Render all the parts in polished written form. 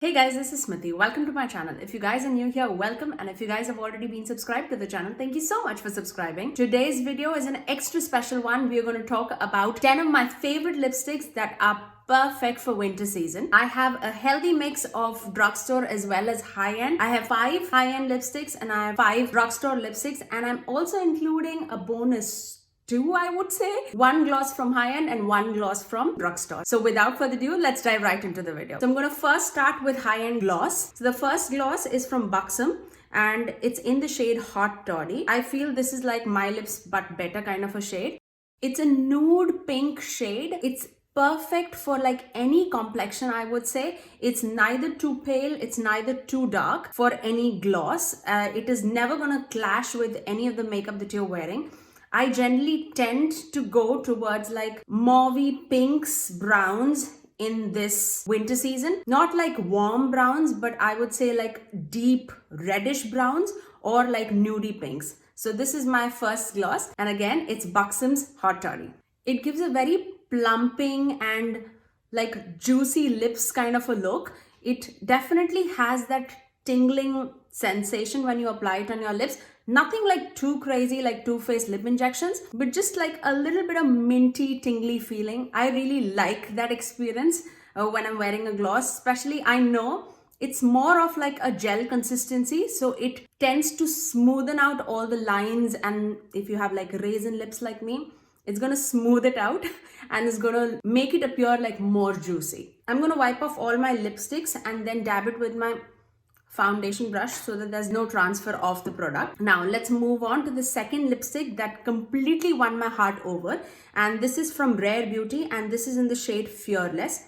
Hey guys, this is Smithy. Welcome to my channel. If you guys are new here, welcome. And if you guys have already been subscribed to the channel, thank you so much for subscribing. Today's video is an extra special one. We are going to talk about 10 of my favorite lipsticks that are perfect for winter season. I have a healthy mix of drugstore as well as high-end. I have 5 high-end lipsticks and I have 5 drugstore lipsticks, and I'm also including a bonus two, I would say. 1 gloss from high-end and 1 gloss from drugstore. So without further ado, let's dive right into the video. So I'm going to first start with high-end gloss. So the first gloss is from Buxom and it's in the shade Hot Toddy. I feel this is like My Lips but better kind of a shade. It's a nude pink shade. It's perfect for like any complexion, I would say. It's neither too pale, it's neither too dark for any gloss. It is never going to clash with any of the makeup that you're wearing. I generally tend to go towards like mauve pinks, browns in this winter season. Not like warm browns, but I would say like deep reddish browns or like nudie pinks. So this is my first gloss, and again, it's Buxom's Hot Toddy. It gives a very plumping and like juicy lips kind of a look. It definitely has that tingling sensation when you apply it on your lips. Nothing like too crazy like Too Faced lip injections, but just like a little bit of minty, tingly feeling. I really like that experience when I'm wearing a gloss. Especially, I know it's more of like a gel consistency, so it tends to smoothen out all the lines, and if you have like raisin lips like me, it's gonna smooth it out and it's gonna make it appear like more juicy. I'm gonna wipe off all my lipsticks and then dab it with my foundation brush so that there's no transfer of the product. Now let's move on to the second lipstick that completely won my heart over, and this is from Rare Beauty and this is in the shade Fearless.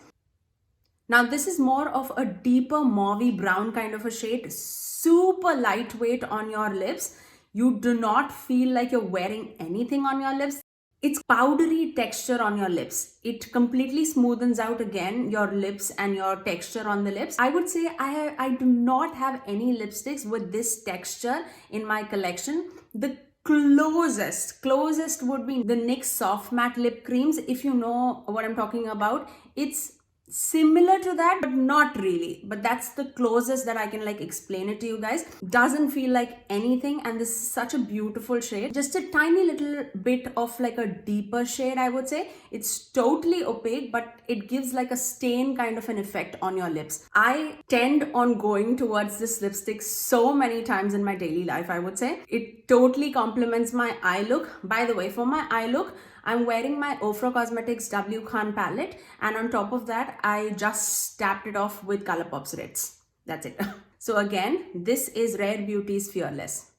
Now this is more of a deeper mauve brown kind of a shade, super lightweight on your lips. You do not feel like you're wearing anything on your lips. It's powdery texture on your lips. It completely smoothens out again your lips and your texture on the lips. I would say I do not have any lipsticks with this texture in my collection. The closest would be the NYX Soft Matte Lip Creams, if you know what I'm talking about. It's similar to that, but not really. But that's the closest that I can like explain it to you guys. Doesn't feel like anything, and this is such a beautiful shade. Just a tiny little bit of like a deeper shade, I would say. It's totally opaque, but it gives like a stain kind of an effect on your lips. I tend on going towards this lipstick so many times in my daily life, I would say. It totally complements my eye look. By the way, for my eye look, I'm wearing my Ofra Cosmetics W Khan palette, and on top of that, I just tapped it off with Colourpop's Ritz. That's it. So again, this is Rare Beauty's Fearless.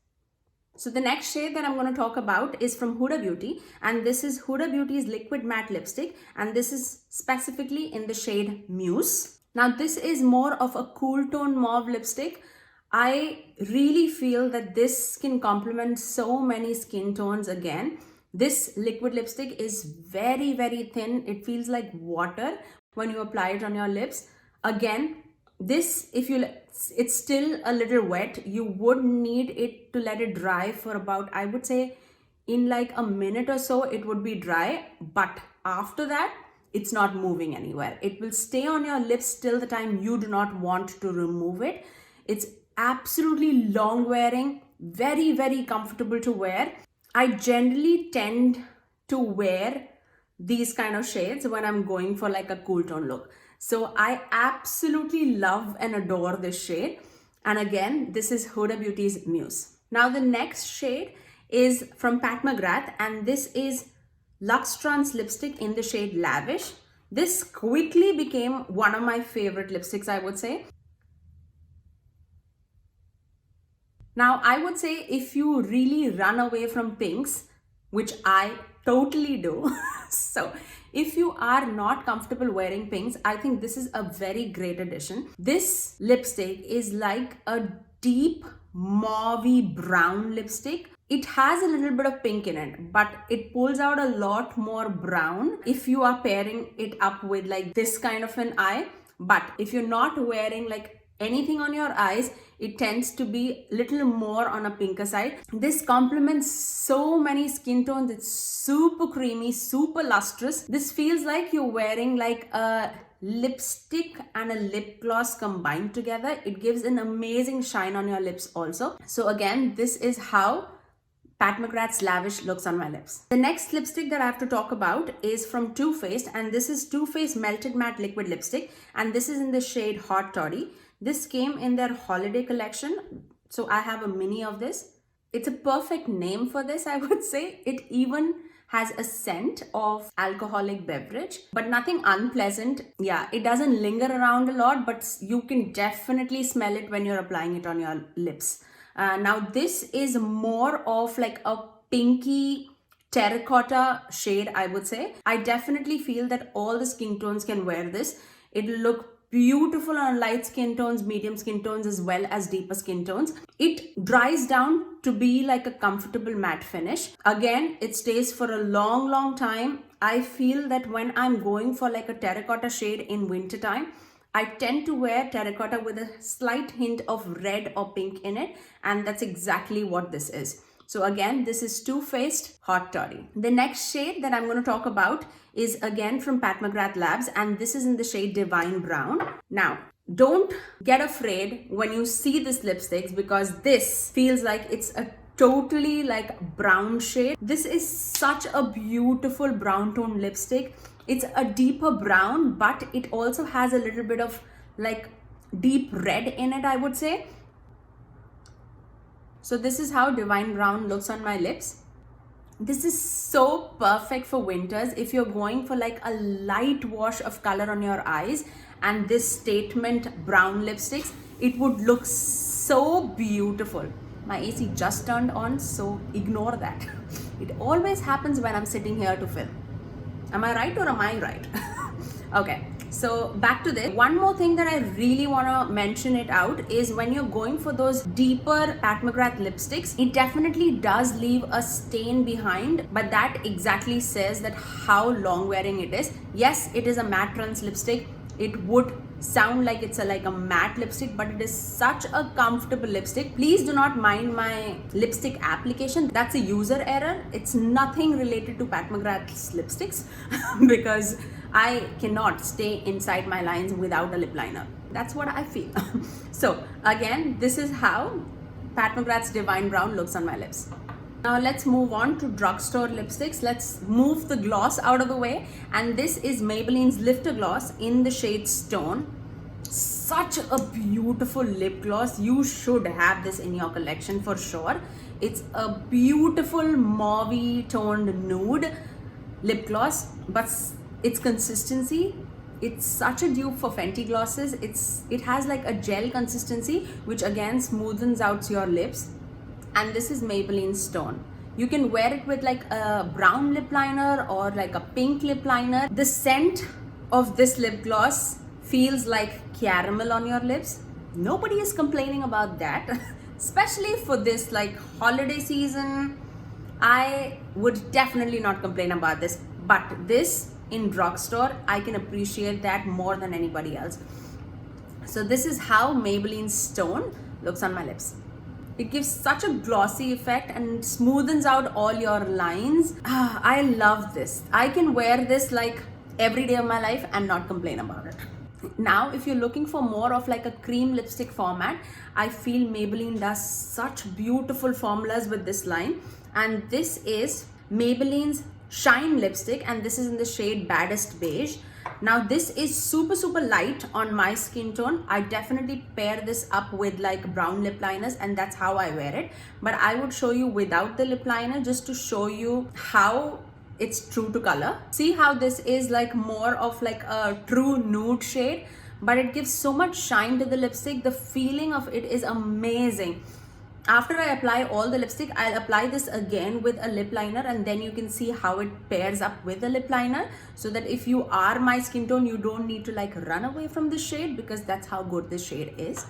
So the next shade that I'm going to talk about is from Huda Beauty, and this is Huda Beauty's Liquid Matte Lipstick, and this is specifically in the shade Muse. Now this is more of a cool tone mauve lipstick. I really feel that this can complement so many skin tones again. This liquid lipstick is very, very thin. It feels like water when you apply it on your lips. Again, this, it's still a little wet. You would need it to let it dry for about, I would say, in like a minute or so, it would be dry. But after that, it's not moving anywhere. It will stay on your lips till the time you do not want to remove it. It's absolutely long wearing, very, very comfortable to wear. I generally tend to wear these kind of shades when I'm going for like a cool tone look. So I absolutely love and adore this shade. And again, this is Huda Beauty's Muse. Now the next shade is from Pat McGrath, and this is Luxe Trance lipstick in the shade Lavish. This quickly became one of my favorite lipsticks, I would say. Now, I would say if you really run away from pinks, which I totally do, so if you are not comfortable wearing pinks, I think this is a very great addition. This lipstick is like a deep mauve brown lipstick. It has a little bit of pink in it, but it pulls out a lot more brown if you are pairing it up with like this kind of an eye. But if you're not wearing like anything on your eyes, it tends to be a little more on a pinker side. This complements so many skin tones. It's super creamy, super lustrous. This feels like you're wearing like a lipstick and a lip gloss combined together. It gives an amazing shine on your lips also. So again, this is how Pat McGrath's Lavish looks on my lips. The next lipstick that I have to talk about is from Too Faced, and this is Too Faced Melted Matte Liquid Lipstick, and this is in the shade Hot Toddy. This came in their holiday collection, so I have a mini of this. It's a perfect name for this, I would say. It even has a scent of alcoholic beverage, but nothing unpleasant. Yeah, it doesn't linger around a lot, but you can definitely smell it when you're applying it on your lips. Now this is more of like a pinky terracotta shade, I would say. I definitely feel that all the skin tones can wear this. It'll look beautiful on light skin tones, medium skin tones, as well as deeper skin tones. It dries down to be like a comfortable matte finish. Again, it stays for a long time. I feel that when I'm going for like a terracotta shade in winter time, I tend to wear terracotta with a slight hint of red or pink in it, and that's exactly what this is. So again, this is Too Faced Hot Toddy. The next shade that I'm going to talk about is again from Pat McGrath Labs, and this is in the shade Divine Brown. Now, don't get afraid when you see this lipstick, because this feels like it's a totally like brown shade. This is such a beautiful brown tone lipstick. It's a deeper brown, but it also has a little bit of like deep red in it, I would say. So this is how Divine Brown looks on my lips. This is so perfect for winters if you're going for like a light wash of color on your eyes, and this statement brown lipsticks, it would look so beautiful. My AC just turned on, so ignore that. It always happens when I'm sitting here to film. Am I right or am I right? Okay, so back to this. One more thing that I really want to mention it out is when you're going for those deeper Pat McGrath lipsticks, it definitely does leave a stain behind, but that exactly says that how long wearing it is. Yes, it is a matte trans lipstick. It would sound like it's like a matte lipstick, but it is such a comfortable lipstick. Please do not mind my lipstick application. That's a user error. It's nothing related to Pat McGrath's lipsticks because I cannot stay inside my lines without a lip liner. That's what I feel. So again, this is how Pat McGrath's Divine Brown looks on my lips. Now let's move on to drugstore lipsticks. Let's move the gloss out of the way. And this is Maybelline's Lifter Gloss in the shade Stone. Such a beautiful lip gloss. You should have this in your collection for sure. It's a beautiful mauve toned nude lip gloss, but its consistency, it's such a dupe for Fenty glosses. It has like a gel consistency, which again smoothens out your lips. And this is Maybelline Stone. You can wear it with like a brown lip liner or like a pink lip liner. The scent of this lip gloss feels like caramel on your lips. Nobody is complaining about that. Especially for this like holiday season, I would definitely not complain about this. But this in drugstore, I can appreciate that more than anybody else. So this is how Maybelline Stone looks on my lips. It gives such a glossy effect and smoothens out all your lines. I love this. I can wear this like every day of my life and not complain about it. Now, if you're looking for more of like a cream lipstick format, I feel Maybelline does such beautiful formulas with this line. And this is Maybelline's Shine lipstick, and this is in the shade Baddest Beige. Now this is super light on my skin tone. I definitely pair this up with like brown lip liners, and that's how I wear it. But I would show you without the lip liner just to show you how it's true to color. See how this is like more of like a true nude shade, but it gives so much shine to the lipstick. The feeling of it is amazing. After I apply all the lipstick, I'll apply this again with a lip liner, and then you can see how it pairs up with the lip liner, so that if you are my skin tone, you don't need to like run away from this shade, because that's how good this shade is.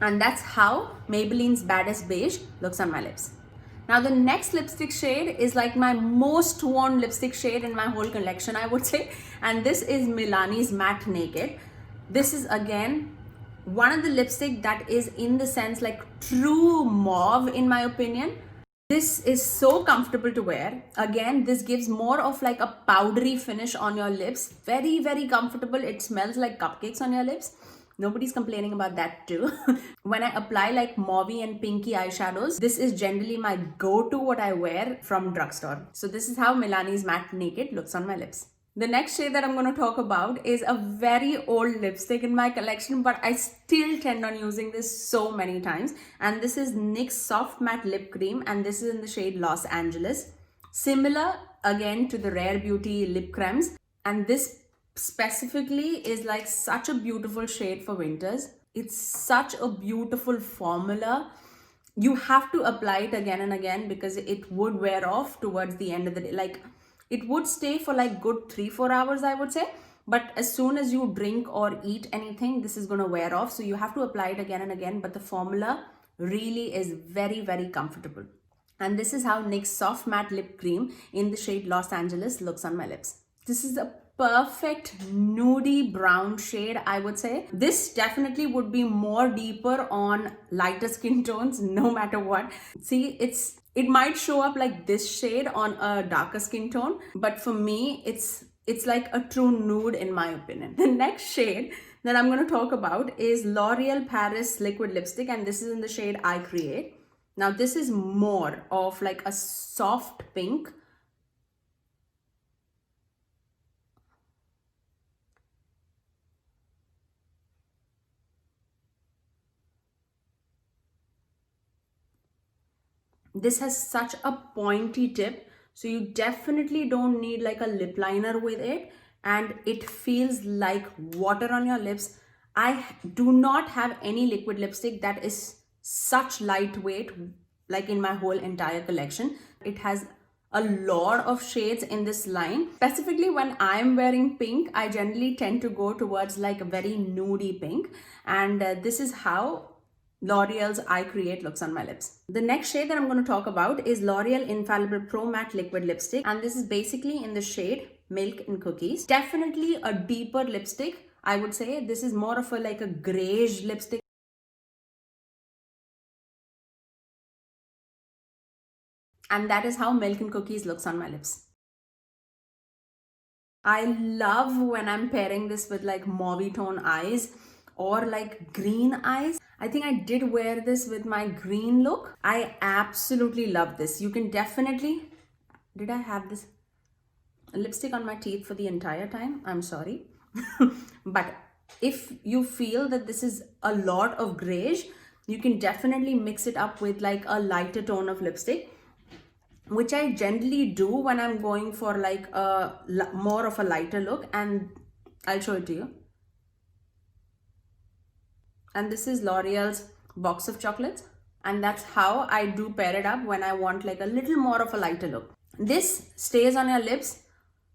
And that's how Maybelline's Baddest Beige looks on my lips. Now the next lipstick shade is like my most worn lipstick shade in my whole collection, I would say, and this is Milani's Matte Naked. This is again one of the lipstick that is in the sense like true mauve in my opinion. This is so comfortable to wear. Again, this gives more of like a powdery finish on your lips. Very, very comfortable. It smells like cupcakes on your lips. Nobody's complaining about that too. When I apply like mauve and pinky eyeshadows, this is generally my go-to what I wear from drugstore. So this is how Milani's Matte Naked looks on my lips. The next shade that I'm going to talk about is a very old lipstick in my collection, but I still tend on using this so many times. And this is NYX Soft Matte Lip Cream, and this is in the shade Los Angeles. Similar again to the Rare Beauty lip creams. And this specifically is like such a beautiful shade for winters. It's such a beautiful formula. You have to apply it again and again because it would wear off towards the end of the day. Like, it would stay for like good 3-4 hours, I would say. But as soon as you drink or eat anything, this is going to wear off. So you have to apply it again and again. But the formula really is very, very comfortable. And this is how NYX Soft Matte Lip Cream in the shade Los Angeles looks on my lips. This is a perfect nudie brown shade, I would say. This definitely would be more deeper on lighter skin tones, no matter what. See, it might show up like this shade on a darker skin tone, but for me, it's like a true nude in my opinion. The next shade that I'm going to talk about is L'Oreal Paris Liquid Lipstick, and this is in the shade I Create. Now, this is more of like a soft pink. This has such a pointy tip, so you definitely don't need like a lip liner with it, and it feels like water on your lips. I do not have any liquid lipstick that is such lightweight like in my whole entire collection. It has a lot of shades in this line. Specifically when I'm wearing pink, I generally tend to go towards like a very nudie pink, and this is how L'Oreal's I Create looks on my lips. The next shade that I'm going to talk about is L'Oreal Infallible Pro Matte Liquid Lipstick, and this is basically in the shade Milk and Cookies. Definitely a deeper lipstick, I would say. This is more of a like a grayish lipstick. And that is how Milk and Cookies looks on my lips. I love when I'm pairing this with like mauve tone eyes or like green eyes. I think I did wear this with my green look. I absolutely love this. You can definitely... Did I have this lipstick on my teeth for the entire time? I'm sorry. But if you feel that this is a lot of grayish, you can definitely mix it up with like a lighter tone of lipstick, which I generally do when I'm going for like a more of a lighter look, and I'll show it to you. And this is L'Oreal's Box of Chocolates, and that's how I do pair it up when I want like a little more of a lighter look. This stays on your lips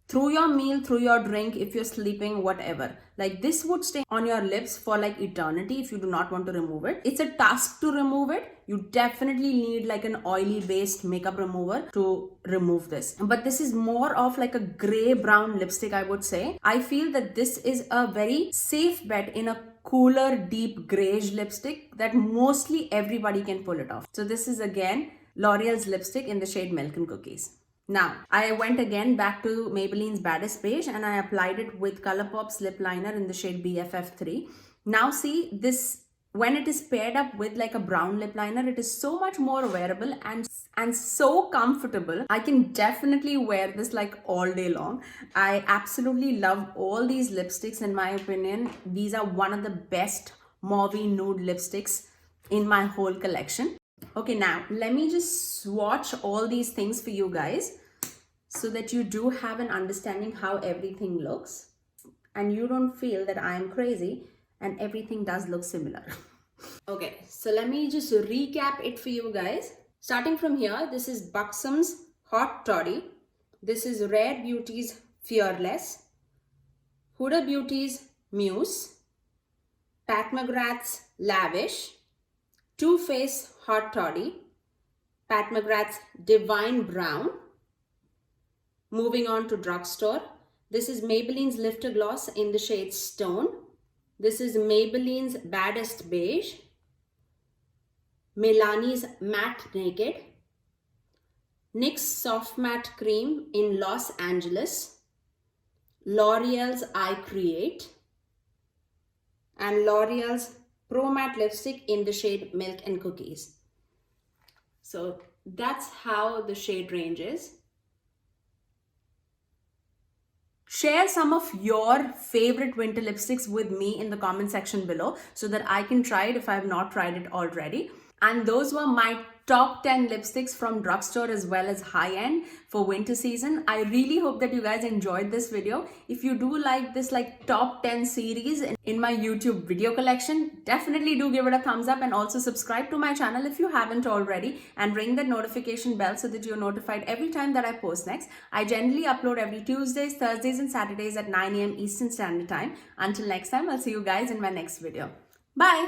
through your meal, through your drink, if you're sleeping, whatever. Like, this would stay on your lips for like eternity if you do not want to remove it. It's a task to remove it. You definitely need like an oily based makeup remover to remove this. But this is more of like a gray brown lipstick, I would say. I feel that this is a very safe bet in a cooler, deep grayish lipstick that mostly everybody can pull it off. So this is again L'Oreal's lipstick in the shade Milk and Cookies. Now, I went again back to Maybelline's Baddest Beige and I applied it with ColourPop's lip liner in the shade BFF3. Now see, this, when it is paired up with like a brown lip liner, it is so much more wearable and so comfortable. I can definitely wear this like all day long. I absolutely love all these lipsticks in my opinion. These are one of the best mauve nude lipsticks in my whole collection. Okay, now let me just swatch all these things for you guys so that you do have an understanding how everything looks and you don't feel that I am crazy and everything does look similar. Okay, so let me just recap it for you guys. Starting from here, this is Buxom's Hot Toddy. This is Rare Beauty's Fearless. Huda Beauty's Muse. Pat McGrath's Lavish. Too Faced Hot Toddy. Pat McGrath's Divine Brown. Moving on to Drugstore. This is Maybelline's Lifter Gloss in the shade Stone. This is Maybelline's Baddest Beige. Milani's Matte Naked. NYX Soft Matte Cream in Los Angeles, L'Oreal's I Create, and L'Oreal's Pro Matte Lipstick in the shade Milk and Cookies. So that's how the shade range is. Share some of your favorite winter lipsticks with me in the comment section below so that I can try it if I have not tried it already. And those were my top 10 lipsticks from drugstore as well as high-end for winter season. I really hope that you guys enjoyed this video. If you do like this top 10 series in my YouTube video collection, definitely do give it a thumbs up and also subscribe to my channel if you haven't already, and ring that notification bell so that you're notified every time that I post next. I generally upload every Tuesdays, Thursdays and Saturdays at 9 AM Eastern Standard Time. Until next time, I'll see you guys in my next video. Bye!